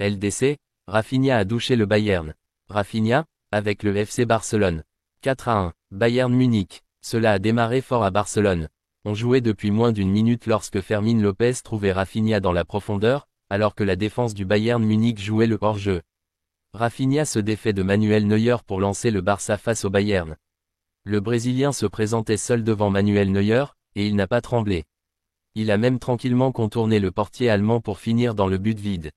LDC, Rafinha a douché le Bayern. Rafinha, avec le FC Barcelone. 4-1, Bayern Munich. Cela a démarré fort à Barcelone. On jouait depuis moins d'une minute lorsque Fermín Lopez trouvait Rafinha dans la profondeur, alors que la défense du Bayern Munich jouait le hors-jeu. Rafinha se défait de Manuel Neuer pour lancer le Barça face au Bayern. Le Brésilien se présentait seul devant Manuel Neuer, et il n'a pas tremblé. Il a même tranquillement contourné le portier allemand pour finir dans le but vide.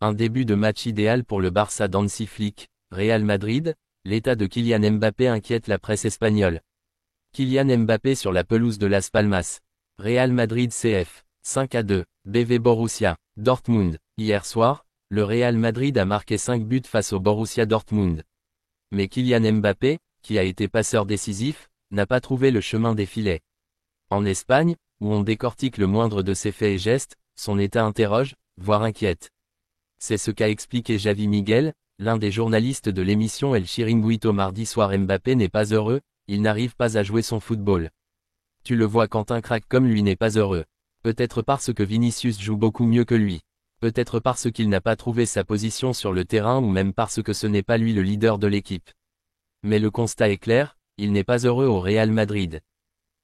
Un début de match idéal pour le Barça d'Hansi Flick. Real Madrid, l'état de Kylian Mbappé inquiète la presse espagnole. Kylian Mbappé sur la pelouse de Las Palmas. Real Madrid CF, 5-2, BV Borussia, Dortmund. Hier soir, le Real Madrid a marqué 5 buts face au Borussia Dortmund. Mais Kylian Mbappé, qui a été passeur décisif, n'a pas trouvé le chemin des filets. En Espagne, où on décortique le moindre de ses faits et gestes, son état interroge, voire inquiète. C'est ce qu'a expliqué Xavi Miguel, l'un des journalistes de l'émission El Chiringuito mardi soir. Mbappé n'est pas heureux, il n'arrive pas à jouer son football. Tu le vois quand un crack comme lui n'est pas heureux. Peut-être parce que Vinicius joue beaucoup mieux que lui. Peut-être parce qu'il n'a pas trouvé sa position sur le terrain ou même parce que ce n'est pas lui le leader de l'équipe. Mais le constat est clair, il n'est pas heureux au Real Madrid.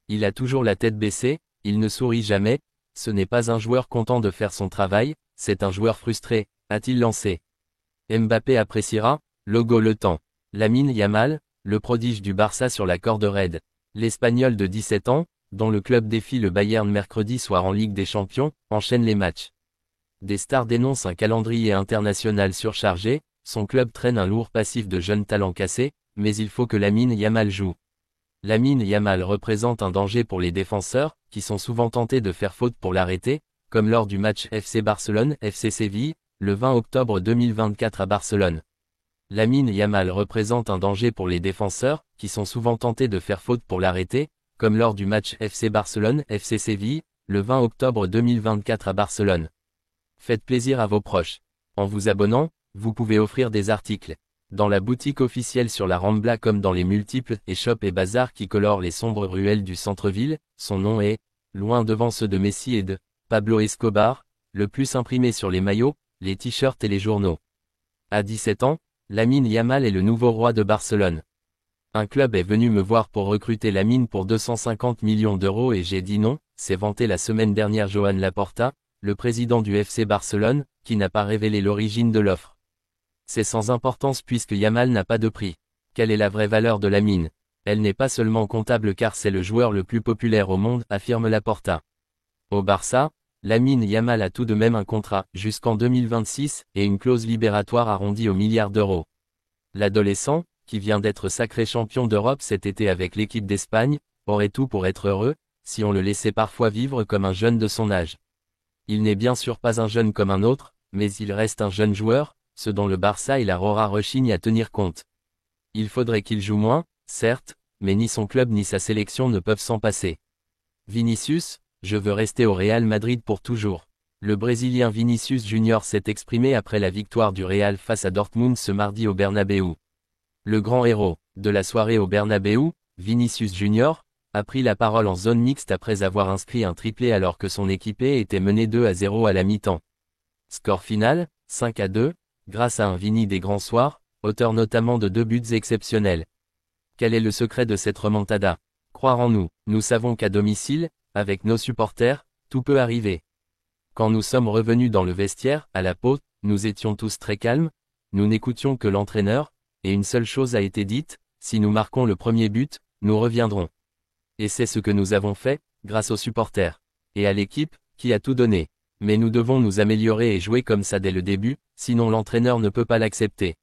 Il a toujours la tête baissée, il ne sourit jamais, ce n'est pas un joueur content de faire son travail, c'est un joueur frustré, a-t-il lancé. Mbappé appréciera, logo le temps. Lamine Yamal, le prodige du Barça sur la corde raide. L'Espagnol de 17 ans, dont le club défie le Bayern mercredi soir en Ligue des Champions, enchaîne les matchs. Des stars dénoncent un calendrier international surchargé, son club traîne un lourd passif de jeunes talents cassés, mais il faut que Lamine Yamal joue. Lamine Yamal représente un danger pour les défenseurs, qui sont souvent tentés de faire faute pour l'arrêter, comme lors du match FC Barcelone-FC Séville, le 20 octobre 2024 à Barcelone. Lamine Yamal représente un danger pour les défenseurs, qui sont souvent tentés de faire faute pour l'arrêter, comme lors du match FC Barcelone-FC Séville, le 20 octobre 2024 à Barcelone. Faites plaisir à vos proches. En vous abonnant, vous pouvez offrir des articles. Dans la boutique officielle sur la Rambla comme dans les multiples échoppes et bazars qui colorent les sombres ruelles du centre-ville, son nom est, loin devant ceux de Messi et de Pablo Escobar, le plus imprimé sur les maillots, les t-shirts et les journaux. À 17 ans, Lamine Yamal est le nouveau roi de Barcelone. Un club est venu me voir pour recruter Lamine pour 250 millions d'euros et j'ai dit non, s'est vanté la semaine dernière Joan Laporta, le président du FC Barcelone, qui n'a pas révélé l'origine de l'offre. C'est sans importance puisque Yamal n'a pas de prix. Quelle est la vraie valeur de Lamine? Elle n'est pas seulement comptable car c'est le joueur le plus populaire au monde, affirme Laporta. Au Barça, Lamine Yamal a tout de même un contrat jusqu'en 2026 et une clause libératoire arrondie au milliard d'euros. L'adolescent, qui vient d'être sacré champion d'Europe cet été avec l'équipe d'Espagne, aurait tout pour être heureux, si on le laissait parfois vivre comme un jeune de son âge. Il n'est bien sûr pas un jeune comme un autre, mais il reste un jeune joueur, ce dont le Barça et la Rora rechignent à tenir compte. Il faudrait qu'il joue moins, certes, mais ni son club ni sa sélection ne peuvent s'en passer. Vinicius, je veux rester au Real Madrid pour toujours. Le Brésilien Vinicius Junior s'est exprimé après la victoire du Real face à Dortmund ce mardi au Bernabéu. Le grand héros de la soirée au Bernabéu, Vinicius Junior, a pris la parole en zone mixte après avoir inscrit un triplé alors que son équipée était menée 2-0 à la mi-temps. Score final, 5-2, grâce à un Vini des grands soirs, auteur notamment de 2 buts exceptionnels. Quel est le secret de cette remontada? Croire en nous. Nous savons qu'à domicile, avec nos supporters, tout peut arriver. Quand nous sommes revenus dans le vestiaire, à la Pau, nous étions tous très calmes, nous n'écoutions que l'entraîneur, et une seule chose a été dite, si nous marquons le premier but, nous reviendrons. Et c'est ce que nous avons fait, grâce aux supporters. Et à l'équipe, qui a tout donné. Mais nous devons nous améliorer et jouer comme ça dès le début, sinon l'entraîneur ne peut pas l'accepter.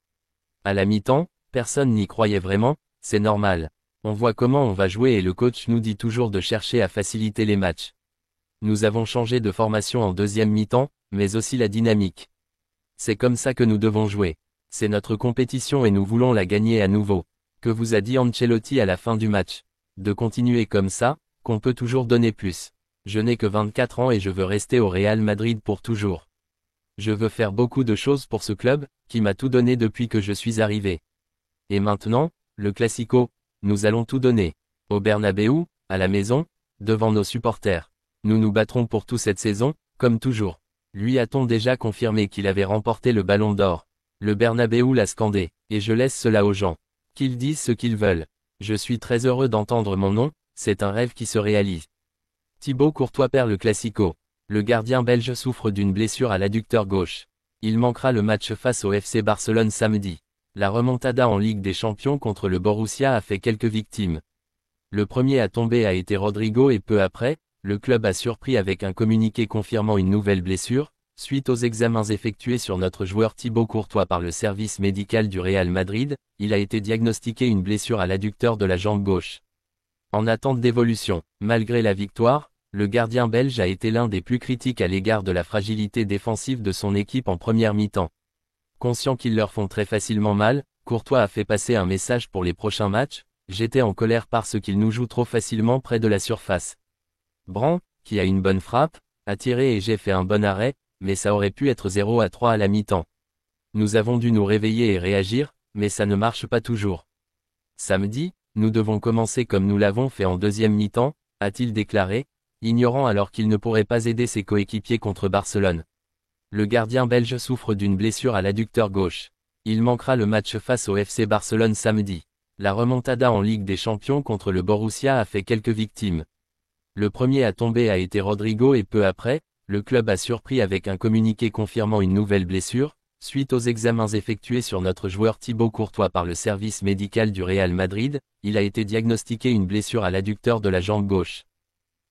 À la mi-temps, personne n'y croyait vraiment, c'est normal. On voit comment on va jouer et le coach nous dit toujours de chercher à faciliter les matchs. Nous avons changé de formation en deuxième mi-temps, mais aussi la dynamique. C'est comme ça que nous devons jouer. C'est notre compétition et nous voulons la gagner à nouveau. Que vous a dit Ancelotti à la fin du match? De continuer comme ça, qu'on peut toujours donner plus. Je n'ai que 24 ans et je veux rester au Real Madrid pour toujours. Je veux faire beaucoup de choses pour ce club, qui m'a tout donné depuis que je suis arrivé. Et maintenant, le Classico, nous allons tout donner. Au Bernabéu, à la maison, devant nos supporters. Nous nous battrons pour tout cette saison, comme toujours. Lui a-t-on déjà confirmé qu'il avait remporté le Ballon d'Or? Le Bernabéu l'a scandé, et je laisse cela aux gens. Qu'ils disent ce qu'ils veulent. Je suis très heureux d'entendre mon nom, c'est un rêve qui se réalise. Thibaut Courtois perd le Classico. Le gardien belge souffre d'une blessure à l'adducteur gauche. Il manquera le match face au FC Barcelone samedi. La remontada en Ligue des Champions contre le Borussia a fait quelques victimes. Le premier à tomber a été Rodrigo et peu après, le club a surpris avec un communiqué confirmant une nouvelle blessure, suite aux examens effectués sur notre joueur Thibaut Courtois par le service médical du Real Madrid, il a été diagnostiqué une blessure à l'adducteur de la jambe gauche. En attente d'évolution, malgré la victoire, le gardien belge a été l'un des plus critiques à l'égard de la fragilité défensive de son équipe en première mi-temps. Conscient qu'ils leur font très facilement mal, Courtois a fait passer un message pour les prochains matchs: j'étais en colère parce qu'ils nous jouent trop facilement près de la surface. Brandt, qui a une bonne frappe, a tiré et j'ai fait un bon arrêt, mais ça aurait pu être 0-3 à la mi-temps. Nous avons dû nous réveiller et réagir, mais ça ne marche pas toujours. Samedi, nous devons commencer comme nous l'avons fait en deuxième mi-temps, a-t-il déclaré, ignorant alors qu'il ne pourrait pas aider ses coéquipiers contre Barcelone. Le gardien belge souffre d'une blessure à l'adducteur gauche. Il manquera le match face au FC Barcelone samedi. La remontada en Ligue des Champions contre le Borussia a fait quelques victimes. Le premier à tomber a été Rodrigo et peu après, le club a surpris avec un communiqué confirmant une nouvelle blessure, suite aux examens effectués sur notre joueur Thibaut Courtois par le service médical du Real Madrid, il a été diagnostiqué une blessure à l'adducteur de la jambe gauche.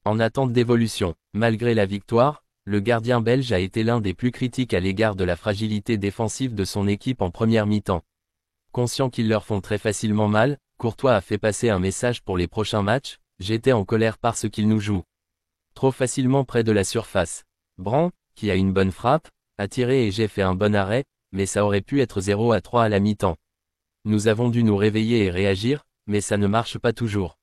En attente d'évolution, malgré la victoire, le gardien belge a été l'un des plus critiques à l'égard de la fragilité défensive de son équipe en première mi-temps. Conscient qu'ils leur font très facilement mal, Courtois a fait passer un message pour les prochains matchs: j'étais en colère parce qu'ils nous jouent trop facilement près de la surface. Brandt, qui a une bonne frappe, a tiré et j'ai fait un bon arrêt, mais ça aurait pu être 0-3 à la mi-temps. Nous avons dû nous réveiller et réagir, mais ça ne marche pas toujours.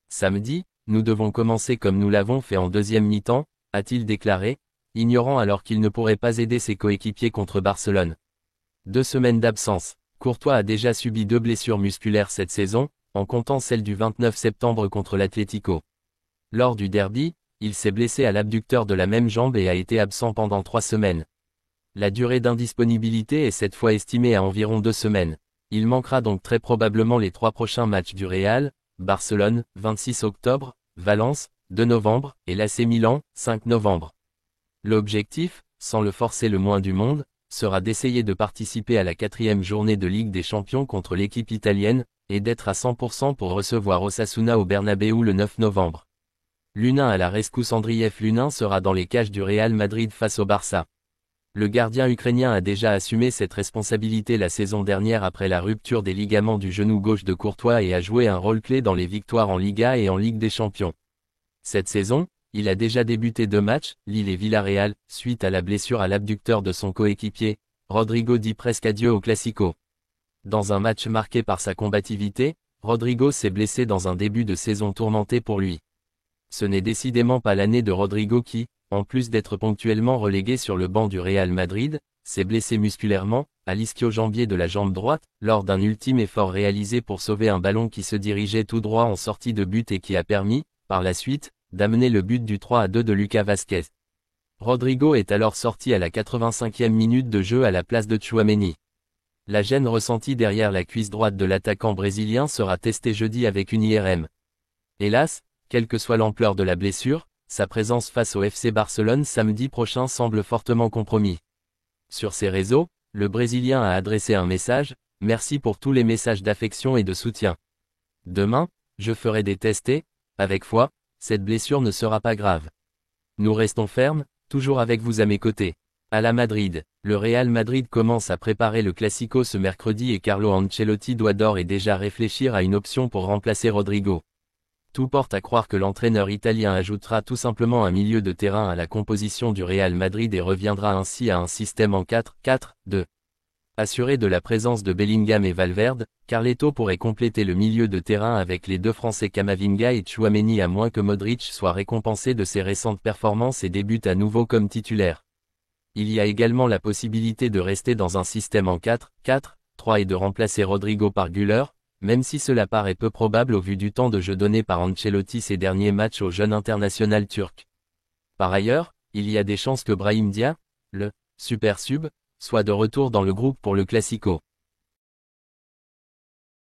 Samedi, nous devons commencer comme nous l'avons fait en deuxième mi-temps, a-t-il déclaré, ignorant alors qu'il ne pourrait pas aider ses coéquipiers contre Barcelone. 2 semaines d'absence. Courtois a déjà subi 2 blessures musculaires cette saison, en comptant celle du 29 septembre contre l'Atlético. Lors du derby, il s'est blessé à l'abducteur de la même jambe et a été absent pendant 3 semaines. La durée d'indisponibilité est cette fois estimée à environ 2 semaines. Il manquera donc très probablement les 3 prochains matchs du Real: Barcelone, 26 octobre, Valence, 2 novembre, et l'AC Milan, 5 novembre. L'objectif, sans le forcer le moins du monde, sera d'essayer de participer à la 4e journée de Ligue des Champions contre l'équipe italienne, et d'être à 100% pour recevoir Osasuna au Bernabéu le 9 novembre. Lunin à la rescousse. Andrief Lunin sera dans les cages du Real Madrid face au Barça. Le gardien ukrainien a déjà assumé cette responsabilité la saison dernière après la rupture des ligaments du genou gauche de Courtois et a joué un rôle clé dans les victoires en Liga et en Ligue des Champions. Cette saison, il a déjà débuté 2 matchs, Lille et Villarreal, suite à la blessure à l'abducteur de son coéquipier. Rodrigo dit presque adieu au Classico. Dans un match marqué par sa combativité, Rodrigo s'est blessé dans un début de saison tourmenté pour lui. Ce n'est décidément pas l'année de Rodrigo qui, en plus d'être ponctuellement relégué sur le banc du Real Madrid, s'est blessé musculairement, à l'ischio-jambier de la jambe droite, lors d'un ultime effort réalisé pour sauver un ballon qui se dirigeait tout droit en sortie de but et qui a permis, par la suite, d'amener le but du 3-2 de Lucas Vazquez. Rodrigo est alors sorti à la 85e minute de jeu à la place de Tchouaméni. La gêne ressentie derrière la cuisse droite de l'attaquant brésilien sera testée jeudi avec une IRM. Hélas, quelle que soit l'ampleur de la blessure, sa présence face au FC Barcelone samedi prochain semble fortement compromis. Sur ses réseaux, le Brésilien a adressé un message: merci pour tous les messages d'affection et de soutien. Demain, je ferai des tests et, avec foi, cette blessure ne sera pas grave. Nous restons fermes, toujours avec vous à mes côtés. À la Madrid, le Real Madrid commence à préparer le Classico ce mercredi et Carlo Ancelotti doit d'ores et déjà réfléchir à une option pour remplacer Rodrigo. Tout porte à croire que l'entraîneur italien ajoutera tout simplement un milieu de terrain à la composition du Real Madrid et reviendra ainsi à un système en 4-4-2. Assuré de la présence de Bellingham et Valverde, Carleto pourrait compléter le milieu de terrain avec les 2 Français Camavinga et Tchouaméni à moins que Modric soit récompensé de ses récentes performances et débute à nouveau comme titulaire. Il y a également la possibilité de rester dans un système en 4-4-3 et de remplacer Rodrigo par Güler, même si cela paraît peu probable au vu du temps de jeu donné par Ancelotti ces derniers matchs au jeune international turc. Par ailleurs, il y a des chances que Brahim Dia, Le Super Sub soit de retour dans le groupe pour le Classico.